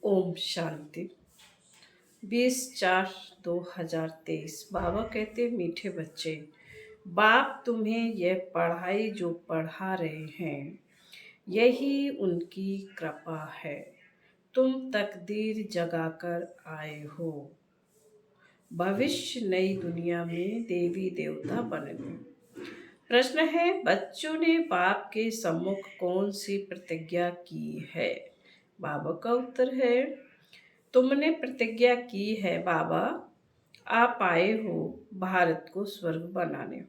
ओम शांति। 20/4/2023। बाबा कहते, मीठे बच्चे, बाप तुम्हें यह पढ़ाई जो पढ़ा रहे हैं, यही उनकी कृपा है। तुम तकदीर जगाकर आए हो। भविष्य नई दुनिया में देवी देवता बनने। प्रश्न है, बच्चों ने बाप के सम्मुख कौन सी प्रतिज्ञा की है? बाबा का उत्तर है, तुमने प्रतिज्ञा की है बाबा, आप आए हो भारत को स्वर्ग बनाने।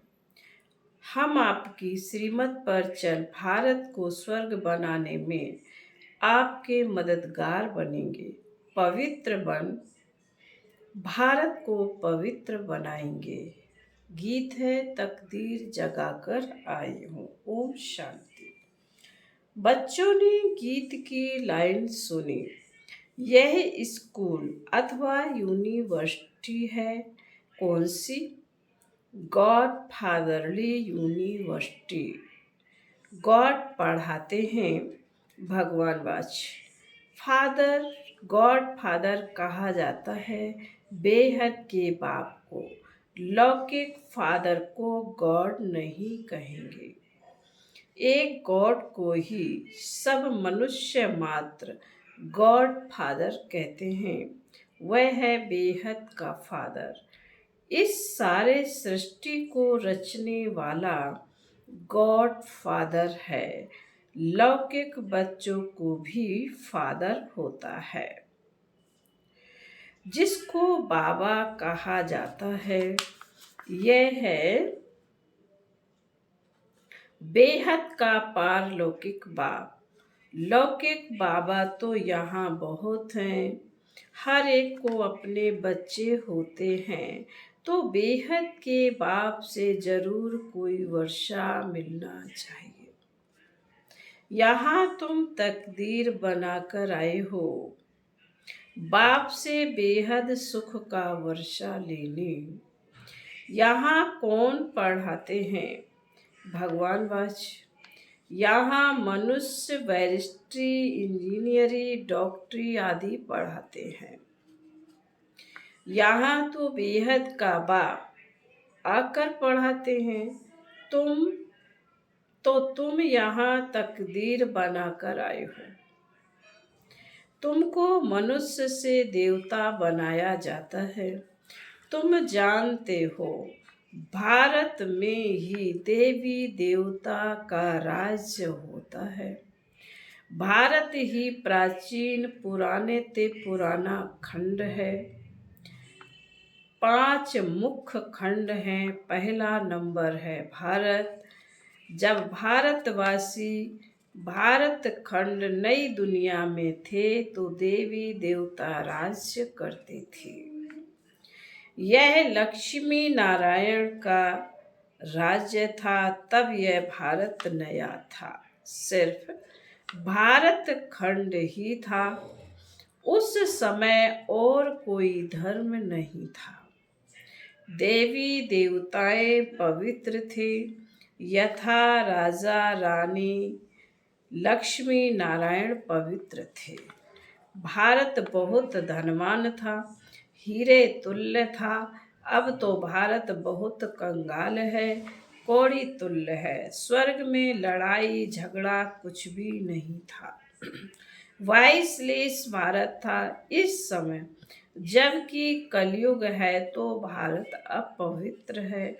हम आपकी श्रीमत पर चल भारत को स्वर्ग बनाने में आपके मददगार बनेंगे। पवित्र बन भारत को पवित्र बनाएंगे। गीत है, तकदीर जगाकर आए हूँ। ओम शांति। बच्चों ने गीत की लाइन सुनी। यह स्कूल अथवा यूनिवर्सिटी है। कौन सी? God fatherly university. गॉड पढ़ाते हैं भगवान वाच। फादर, गॉड फादर कहा जाता है बेहद के बाप को। लौकिक फादर को गॉड नहीं कहेंगे। एक गॉड को ही सब मनुष्य मात्र गॉड फादर कहते हैं। वह है बेहद का फादर। इस सारे सृष्टि को रचने वाला गॉड फादर है। लौकिक बच्चों को भी फादर होता है। जिसको बाबा कहा जाता है, यह है बेहद का पारलौकिक बाप। लौकिक बाबा तो यहाँ बहुत हैं। हर एक को अपने बच्चे होते हैं, तो बेहद के बाप से जरूर कोई वर्षा मिलना चाहिए। यहाँ तुम तकदीर बनाकर आए हो बाप से बेहद सुख का वर्षा लेने। यहाँ कौन पढ़ाते हैं? भगवान वाच। यहाँ मनुष्य बैरिस्ट्री, इंजीनियरी, डॉक्टरी आदि पढ़ाते हैं। यहाँ तो बेहद का बाप आकर पढ़ाते हैं। तुम यहाँ तकदीर बनाकर आए हो। तुमको मनुष्य से देवता बनाया जाता है। तुम जानते हो भारत में ही देवी देवता का राज्य होता है। भारत ही प्राचीन पुराने ते पुराना खंड है। 5 मुख्य खंड हैं। पहला नंबर है भारत। जब भारतवासी भारत खंड नई दुनिया में थे तो देवी देवता राज्य करते थे। यह लक्ष्मी नारायण का राज्य था। तब यह भारत नया था। सिर्फ भारत खंड ही था। उस समय और कोई धर्म नहीं था। देवी देवताएं पवित्र थे। यथा राजा रानी लक्ष्मी नारायण पवित्र थे। भारत बहुत धनवान था, हीरे तुल्य था। अब तो भारत बहुत कंगाल है, कौड़ी तुल्य है। स्वर्ग में लड़ाई झगड़ा कुछ भी नहीं था। वाइसलेस भारत था इस समय, जबकि कलयुग है तो भारत अपवित्र है।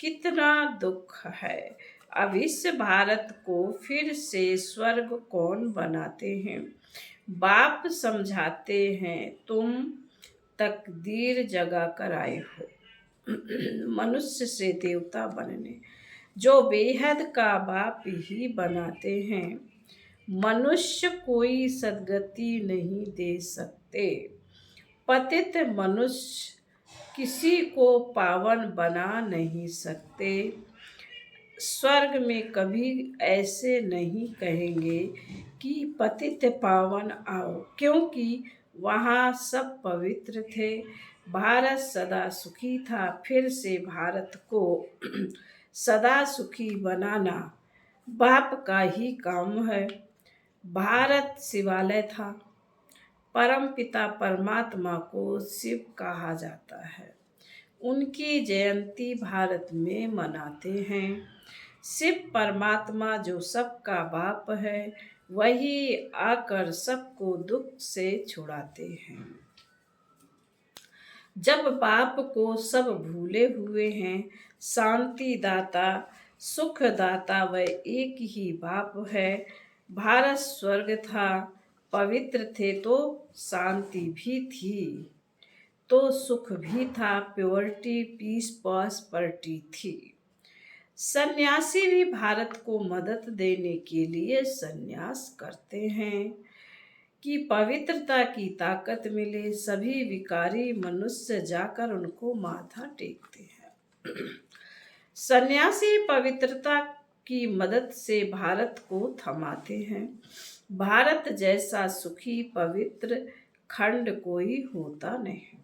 कितना दुख है। अब इस भारत को फिर से स्वर्ग कौन बनाते हैं? बाप समझाते हैं, तुम तकदीर जगा कर आए हो मनुष्य से देवता बनने। जो बेहद का बाप ही बनाते हैं। मनुष्य कोई सद्गति नहीं दे सकते। पतित मनुष्य किसी को पावन बना नहीं सकते। स्वर्ग में कभी ऐसे नहीं कहेंगे कि पतित पावन आओ, क्योंकि वहाँ सब पवित्र थे। भारत सदा सुखी था। फिर से भारत को सदा सुखी बनाना बाप का ही काम है। भारत शिवालय था। परम पिता परमात्मा को शिव कहा जाता है। उनकी जयंती भारत में मनाते हैं। शिव परमात्मा जो सबका बाप है, वही आकर सबको दुख से छुड़ाते हैं। जब बाप को सब भूले हुए हैं, शांति दाता सुख दाता वह एक ही बाप है। भारत स्वर्ग था, पवित्र थे तो शांति भी थी, तो सुख भी था, प्योरिटी पीस प्रॉस्पेरिटी थी। सन्यासी भी भारत को मदद देने के लिए सन्यास करते हैं कि पवित्रता की ताकत मिले। सभी विकारी मनुष्य जाकर उनको माथा टेकते हैं। सन्यासी पवित्रता की मदद से भारत को थमाते हैं। भारत जैसा सुखी पवित्र खंड कोई होता नहीं।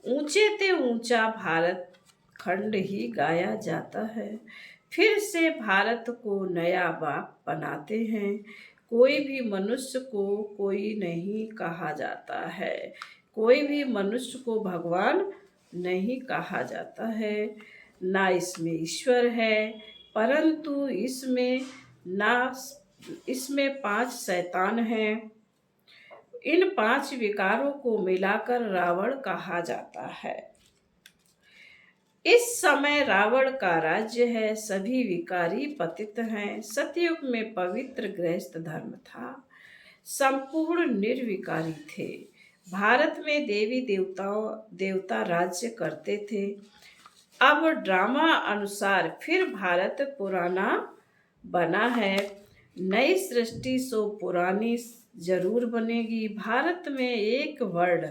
ऊंचे ते ऊंचा भारत खंड ही गाया जाता है। फिर से भारत को नया बाप बनाते हैं। कोई भी मनुष्य को कोई नहीं कहा जाता है। कोई भी मनुष्य को भगवान नहीं कहा जाता है। ना इसमें ईश्वर है, परंतु इसमें 5 शैतान हैं। इन 5 विकारों को मिलाकर रावण कहा जाता है। इस समय रावण का राज्य है। सभी विकारी पतित हैं। सतयुग में पवित्र गृहस्थ धर्म था। संपूर्ण निर्विकारी थे। भारत में देवी देवता राज्य करते थे। अब ड्रामा अनुसार फिर भारत पुराना बना है। नई सृष्टि सो पुरानी जरूर बनेगी। भारत में एक वर्ड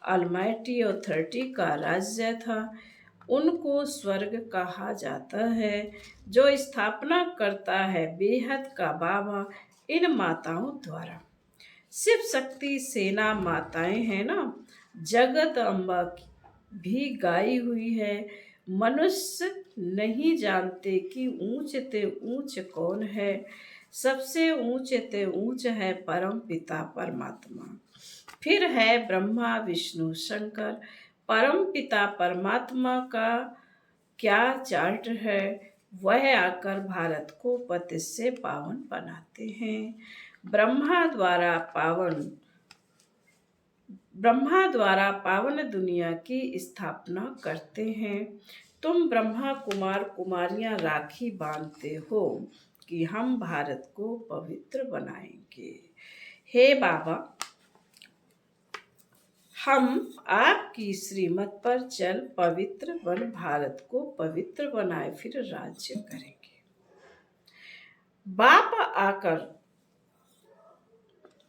अलमाइटी अथॉरिटी का राज्य था। उनको स्वर्ग कहा जाता है। जो स्थापना करता है बेहद का बाबा इन माताओं द्वारा। शिव शक्ति सेना माताएं हैं ना, जगत अम्बा भी गाई हुई है। मनुष्य नहीं जानते कि ऊंच ते ऊंच कौन है। सबसे ऊंच ते ऊंच है परम पिता परमात्मा। फिर है ब्रह्मा विष्णु शंकर। परम पिता परमात्मा का क्या चार्ट है, वह आकर भारत को पतित से पावन बनाते हैं। ब्रह्मा द्वारा पावन दुनिया की स्थापना करते हैं। तुम ब्रह्मा कुमार कुमारियां राखी बांधते हो कि हम भारत को पवित्र बनाएंगे। हे बाबा, हम आपकी श्रीमत पर चल पवित्र बन भारत को पवित्र बनाए, फिर राज्य करेंगे। बाप आकर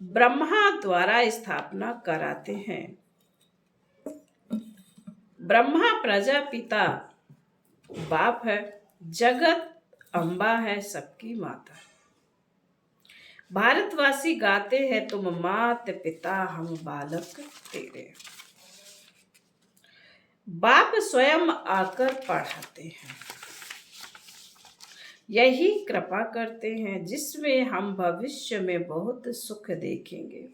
ब्रह्मा द्वारा स्थापना कराते हैं। ब्रह्मा प्रजापिता बाप है, जगत अम्बा है, सबकी माता। भारतवासी गाते हैं तुम मात पिता हम बालक तेरे। बाप स्वयं आकर पढ़ाते हैं। यही कृपा करते हैं जिसमें हम भविष्य में बहुत सुख देखेंगे।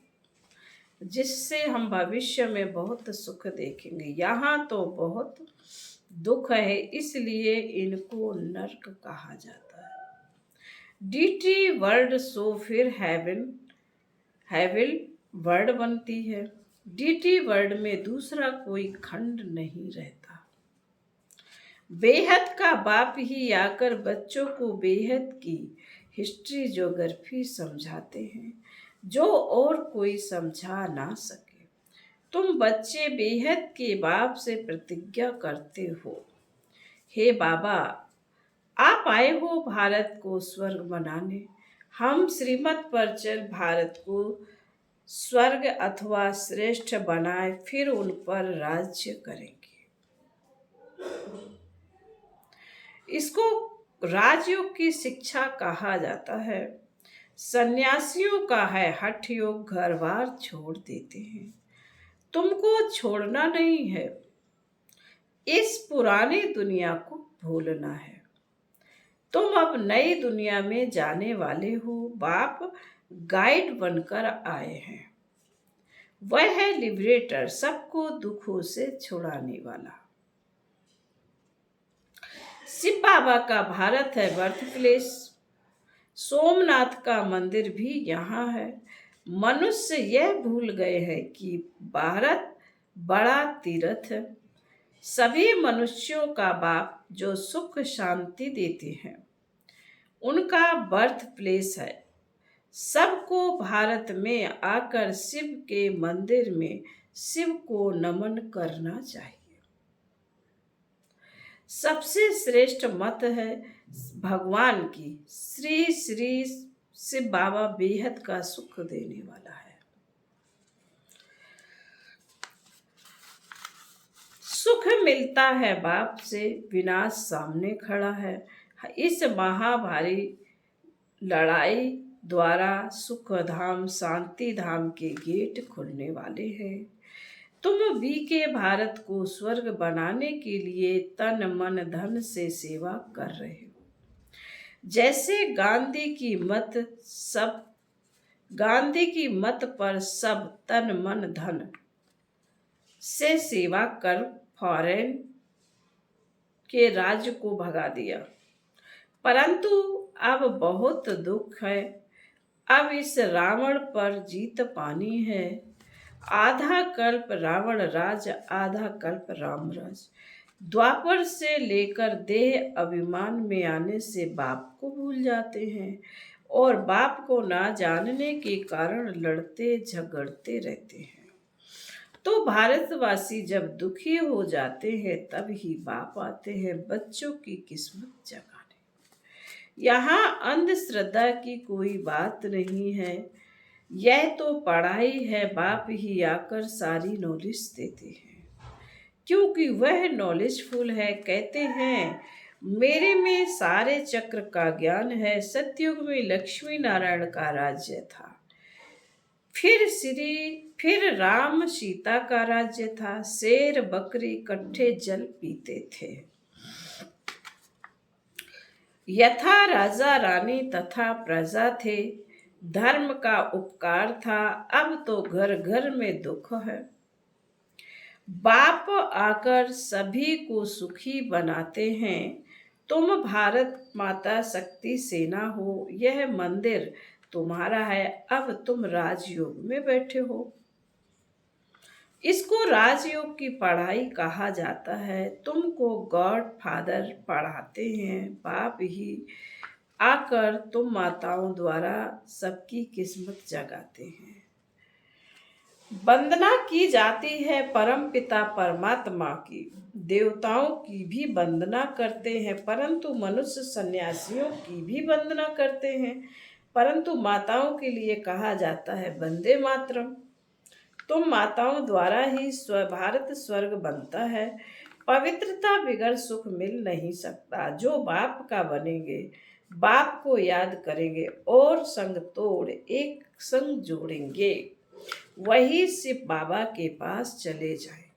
यहाँ तो बहुत दुख है, इसलिए इनको नरक कहा जाता है। डीटी वर्ड सो फिर हेविल वर्ड बनती है। डीटी वर्ड में दूसरा कोई खंड नहीं रहता। बेहद का बाप ही आकर बच्चों को बेहद की हिस्ट्री ज्योग्राफी समझाते हैं, जो और कोई समझा ना सके। तुम बच्चे बेहद के बाप से प्रतिज्ञा करते हो। हे बाबा, आप आए हो भारत को स्वर्ग बनाने। हम श्रीमत पर चल भारत को स्वर्ग अथवा श्रेष्ठ बनाए, फिर उन पर राज्य करेंगे। इसको राजयोग की शिक्षा कहा जाता है। सन्यासियों का है हठ योग, घर बार छोड़ देते हैं। तुमको छोड़ना नहीं है, इस पुरानी दुनिया को भूलना है। तुम अब नई दुनिया में जाने वाले हो। बाप गाइड बनकर आए हैं। वह है लिबरेटर, सबको दुखों से छुड़ाने वाला। शिव बाबा का भारत है बर्थ प्लेस। सोमनाथ का मंदिर भी यहाँ है। मनुष्य यह भूल गए हैं कि भारत बड़ा तीर्थ है। सभी मनुष्यों का बाप जो सुख शांति देते हैं, उनका बर्थ प्लेस है। सबको भारत में आकर शिव के मंदिर में शिव को नमन करना चाहिए। सबसे श्रेष्ठ मत है भगवान की। श्री श्री शिव बाबा बेहद का सुख देने वाला है। सुख मिलता है बाप से, विनाश सामने खड़ा है। इस महाभारी लड़ाई द्वारा सुख धाम शांति धाम के गेट खुलने वाले हैं। तुम भी के भारत को स्वर्ग बनाने के लिए तन मन धन से सेवा कर रहे हो। जैसे गांधी की मत पर सब तन मन धन से सेवा कर फॉरेन के राज्य को भगा दिया, परंतु अब बहुत दुख है। अब इस रावण पर जीत पानी है। आधा कल्प रावण राज, आधा कल्प राम राज। द्वापर से लेकर देह अभिमान में आने से बाप को भूल जाते हैं और बाप को ना जानने के कारण लड़ते झगड़ते रहते हैं। तो भारतवासी जब दुखी हो जाते हैं तब ही बाप आते हैं बच्चों की किस्मत जगाने। यहाँ अंधश्रद्धा की कोई बात नहीं है, यह तो पढ़ाई है। बाप ही आकर सारी नॉलेज देते हैं, क्योंकि वह नॉलेजफुल है। कहते हैं मेरे में सारे चक्र का ज्ञान है। सतयुग में लक्ष्मी नारायण का राज्य था, फिर राम सीता का राज्य था। शेर बकरी इकट्ठे जल पीते थे। यथा राजा रानी तथा प्रजा थे। धर्म का उपकार था, अब तो घर घर में दुख है। बाप आकर सभी को सुखी बनाते हैं। तुम भारत माता शक्ति सेना हो। यह मंदिर तुम्हारा है, अब तुम राजयोग में बैठे हो। इसको राजयोग की पढ़ाई कहा जाता है। तुमको गॉड फादर पढ़ाते हैं। बाप ही आकर तुम माताओं द्वारा सबकी किस्मत जगाते हैं। वंदना की जाती है परम पिता परमात्मा की। देवताओं की भी वंदना करते हैं, परंतु मनुष्य सन्यासियों की भी वंदना करते हैं। परंतु माताओं के लिए कहा जाता है वंदे मातरम। तुम माताओं द्वारा ही भारत स्वर्ग बनता है। पवित्रता बिगर सुख मिल नहीं सकता। जो बाप का बनेंगे, बाप को याद करेंगे और संग तोड़ एक संग जोड़ेंगे, वही शिव बाबा के पास चले जाएंगे।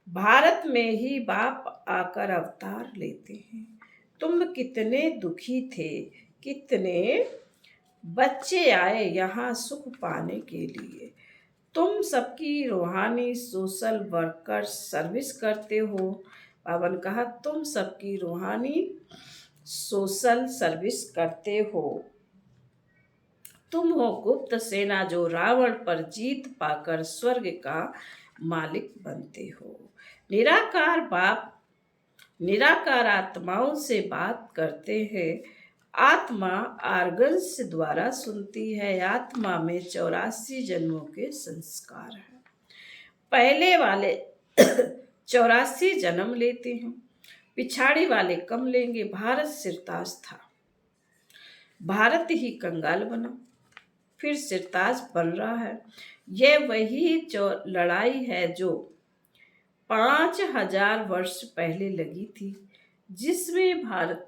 भारत में ही बाप आकर अवतार लेते हैं। तुम कितने दुखी थे, कितने बच्चे आए यहाँ सुख पाने के लिए। तुम सबकी रूहानी सोशल वर्कर सर्विस करते हो। बाबा ने कहा तुम सबकी रूहानी सोशल सर्विस करते हो। तुम हो गुप्त सेना जो रावण पर जीत पाकर स्वर्ग का मालिक बनते हो। निराकार बाप निराकार आत्माओं से बात करते हैं। आत्मा आर्गन्स द्वारा सुनती है। आत्मा में 84 जन्मों के संस्कार हैं। पहले वाले 84 जन्म लेते हैं, पिछाड़ी वाले कम लेंगे। भारत सिरताज था, भारत ही कंगाल बना, फिर सिरताज बन रहा है। यह वही लड़ाई है जो 5000 वर्ष पहले लगी थी, जिसमें भारत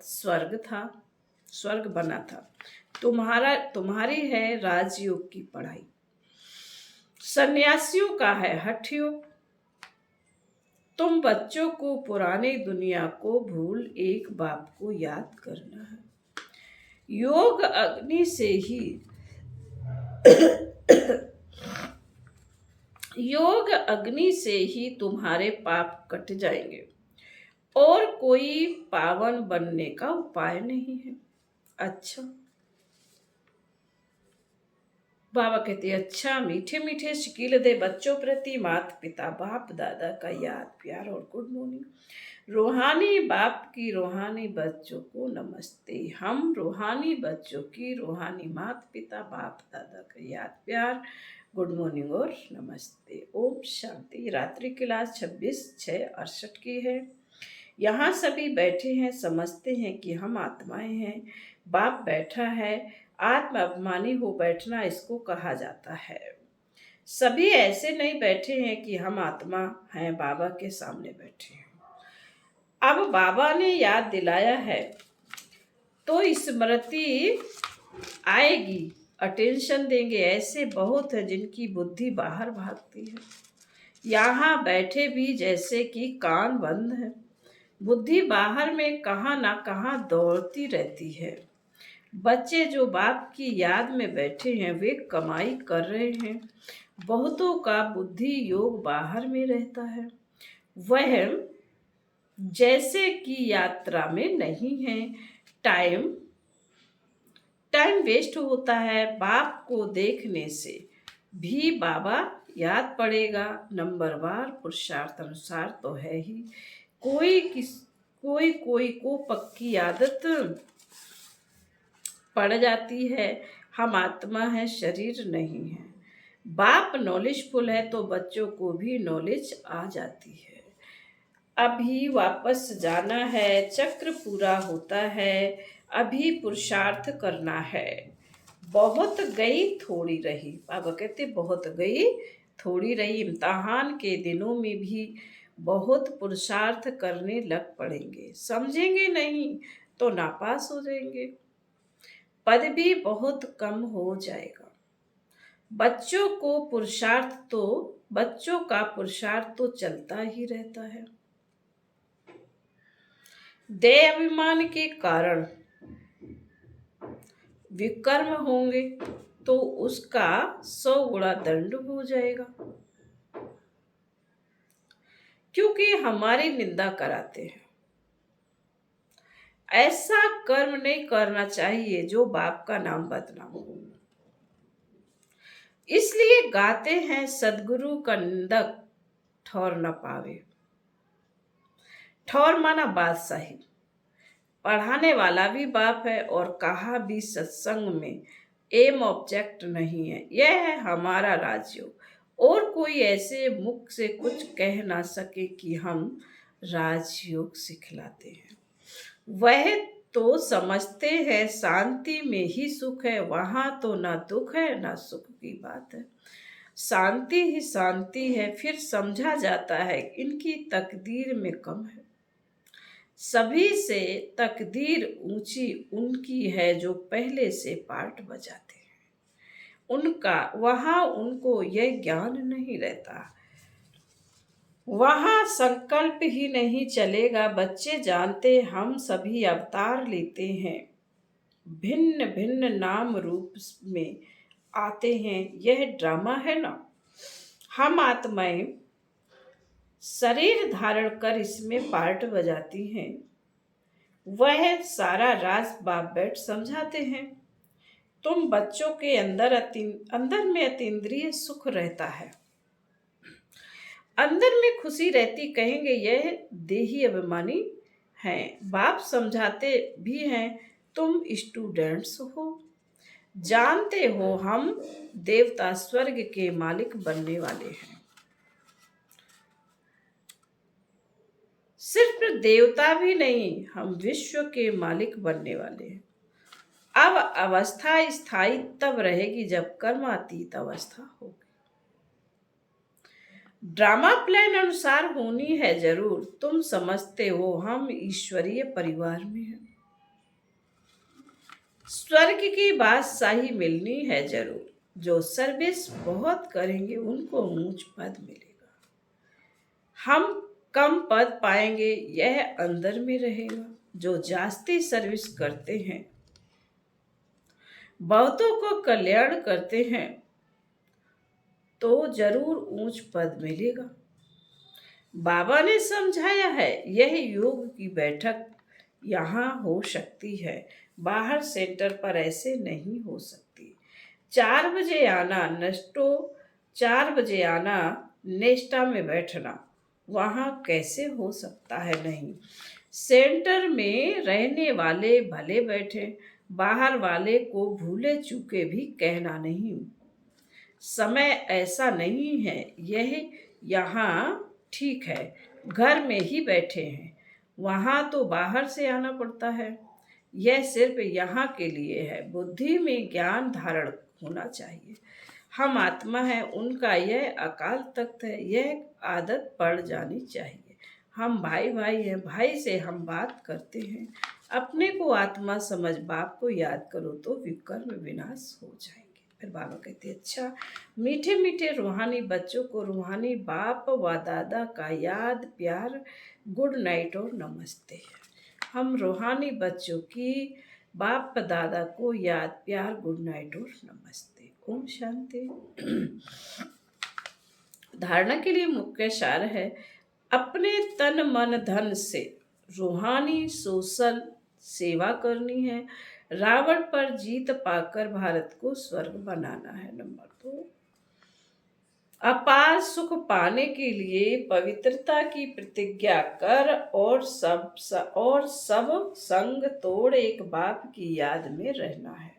स्वर्ग बना था। तुम्हारी है राजयोग की पढ़ाई। सन्यासियों का है हठ योग। तुम बच्चों को पुरानी दुनिया को भूल एक बाप को याद करना है। योग अग्नि से ही योग अग्नि से ही तुम्हारे पाप कट जाएंगे और कोई पावन बनने का उपाय नहीं है। अच्छा, बाबा कहते हैं, अच्छा, मीठे मीठे शिकील दे बच्चों प्रति माता पिता बाप दादा का याद प्यार और गुड मॉर्निंग। रूहानी बाप की रूहानी बच्चों को नमस्ते। हम रूहानी बच्चों की रूहानी माता पिता बाप दादा का याद प्यार गुड मॉर्निंग और नमस्ते। ओम शांति। रात्रि क्लास 26/6/68 की है। यहाँ सभी बैठे हैं, समझते हैं कि हम आत्माएं हैं। बाप बैठा है, आत्म अभिमानी हो बैठना इसको कहा जाता है। सभी ऐसे नहीं बैठे हैं कि हम आत्मा हैं, बाबा के सामने बैठे हैं। अब बाबा ने याद दिलाया है तो स्मृति आएगी, अटेंशन देंगे। ऐसे बहुत है जिनकी बुद्धि बाहर भागती है, यहाँ बैठे भी जैसे कि कान बंद है। बुद्धि बाहर में कहाँ ना कहाँ दौड़ती रहती है। बच्चे जो बाप की याद में बैठे हैं वे कमाई कर रहे हैं। बहुतों का बुद्धि योग बाहर में रहता है, वह जैसे कि यात्रा में नहीं है। टाइम टाइम वेस्ट होता है। बाप को देखने से भी बाबा याद पड़ेगा। नंबरवार पुरुषार्थ अनुसार तो है ही। कोई को पक्की आदत पड़ जाती है। हम आत्मा है, शरीर नहीं है। बाप नॉलेजफुल है तो बच्चों को भी नॉलेज आ जाती है। अभी वापस जाना है, चक्र पूरा होता है, अभी पुरुषार्थ करना है। बहुत गई थोड़ी रही, बाबा कहते बहुत गई थोड़ी रही। इम्तहान के दिनों में भी बहुत पुरुषार्थ करने लग पड़ेंगे। समझेंगे नहीं तो नापास हो जाएंगे, पद भी बहुत कम हो जाएगा। बच्चों का पुरुषार्थ तो चलता ही रहता है। देह अभिमान के कारण विकर्म होंगे तो उसका 100 गुणा दंड हो जाएगा, क्योंकि हमारी निंदा कराते हैं। ऐसा कर्म नहीं करना चाहिए जो बाप का नाम बदनाम हो। इसलिए गाते हैं, सदगुरु का निंदक ठौर न पावे। ठौर माना बादशाही। पढ़ाने वाला भी बाप है और कहा भी सत्संग में एम ऑब्जेक्ट नहीं है। यह है हमारा राजयोग, और कोई ऐसे मुख से कुछ कह ना सके कि हम राजयोग सिखलाते हैं। वह तो समझते हैं शांति में ही सुख है, वहां तो ना दुख है ना सुख की बात है। शांति ही शांति है। फिर समझा जाता है इनकी तकदीर में कम है। सभी से तकदीर ऊंची उनकी है जो पहले से पार्ट बजाते हैं। वहां उनको यह ज्ञान नहीं रहता, वहां संकल्प ही नहीं चलेगा। बच्चे जानते हम सभी अवतार लेते हैं, भिन्न भिन्न नाम रूप में आते हैं। यह ड्रामा है ना। हम आत्माएं शरीर धारण कर इसमें पार्ट बजाती हैं। वह सारा राज बाप बैठ समझाते हैं। तुम बच्चों के अंदर में अतीन्द्रिय सुख रहता है, अंदर में खुशी रहती। कहेंगे यह देही अभिमानी हैं। बाप समझाते भी हैं, तुम स्टूडेंट्स हो, जानते हो हम देवता स्वर्ग के मालिक बनने वाले हैं। सिर्फ देवता भी नहीं, हम विश्व के मालिक बनने वाले हैं। अब अवस्था स्थायी तब रहेगी जब कर्मातीत अवस्था होगी। ड्रामा प्लान अनुसार होनी है जरूर। तुम समझते हो हम ईश्वरीय परिवार में हैं। स्वर्ग की बादशाही मिलनी है जरूर। जो सर्विस बहुत करेंगे उनको ऊंच पद मिलेगा। हम कम पद पाएंगे, यह अंदर में रहेगा। जो जास्ती सर्विस करते हैं, बहुतों को कल्याण करते हैं, तो जरूर ऊंच पद मिलेगा। बाबा ने समझाया है यह योग की बैठक यहाँ हो सकती है, बाहर सेंटर पर ऐसे नहीं हो सकती। 4 बजे आना नष्टो, 4 बजे आना नेस्टा में बैठना वहाँ कैसे हो सकता है? नहीं। सेंटर में रहने वाले भले बैठे, बाहर वाले को भूले चूके भी कहना नहीं। समय ऐसा नहीं है, यह यहाँ ठीक है, घर में ही बैठे हैं, वहाँ तो बाहर से आना पड़ता है। यह सिर्फ यहाँ के लिए है, बुद्धि में ज्ञान धारण होना चाहिए। हम आत्मा है, उनका यह अकाल तख्त है, यह आदत पड़ जानी चाहिए। हम भाई भाई हैं, भाई से हम बात करते हैं। अपने को आत्मा समझ बाप को याद करो तो विकर्म विनाश हो जाएंगे। फिर बाबा कहते अच्छा, मीठे मीठे रूहानी बच्चों को रूहानी बाप व दादा का याद प्यार, गुड नाइट और नमस्ते। हम रूहानी बच्चों की बाप दादा को याद प्यार, गुड नाइट और नमस्ते। ओम शांति। धारणा के लिए मुख्य सार है, अपने तन मन धन से रूहानी सोशल सेवा करनी है। रावण पर जीत पाकर भारत को स्वर्ग बनाना है। नंबर 2, अपार सुख पाने के लिए पवित्रता की प्रतिज्ञा कर और सब संग तोड़ एक बाप की याद में रहना है।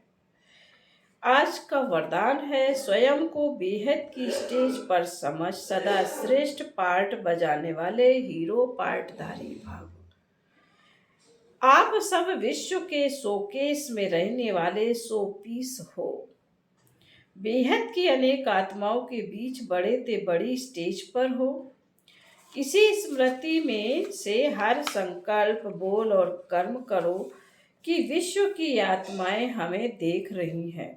आज का वरदान है, स्वयं को बेहद की स्टेज पर समझ सदा श्रेष्ठ पार्ट बजाने वाले हीरो पार्टधारी भाव। आप सब विश्व के शोकेस में रहने वाले शो पीस हो। बेहद की अनेक आत्माओं के बीच बड़े ते बड़ी स्टेज पर हो। इसी स्मृति में से हर संकल्प बोल और कर्म करो कि विश्व की आत्माएं हमें देख रही हैं।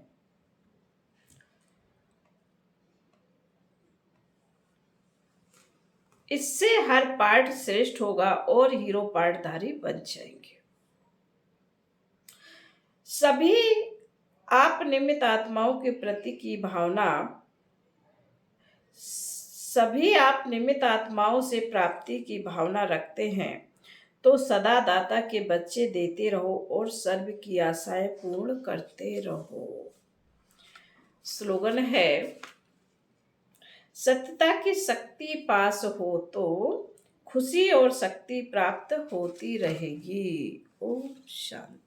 इससे हर पार्ट श्रेष्ठ होगा और हीरो पार्टधारी बन जाएंगे। सभी आप निमित्त आत्माओं के प्रति की भावना, सभी आप निमित्त आत्माओं से प्राप्ति की भावना रखते हैं तो सदा दाता के बच्चे देते रहो और सर्व की आशाएं पूर्ण करते रहो। स्लोगन है, सत्यता की शक्ति पास हो तो खुशी और शक्ति प्राप्त होती रहेगी। ओम शांति।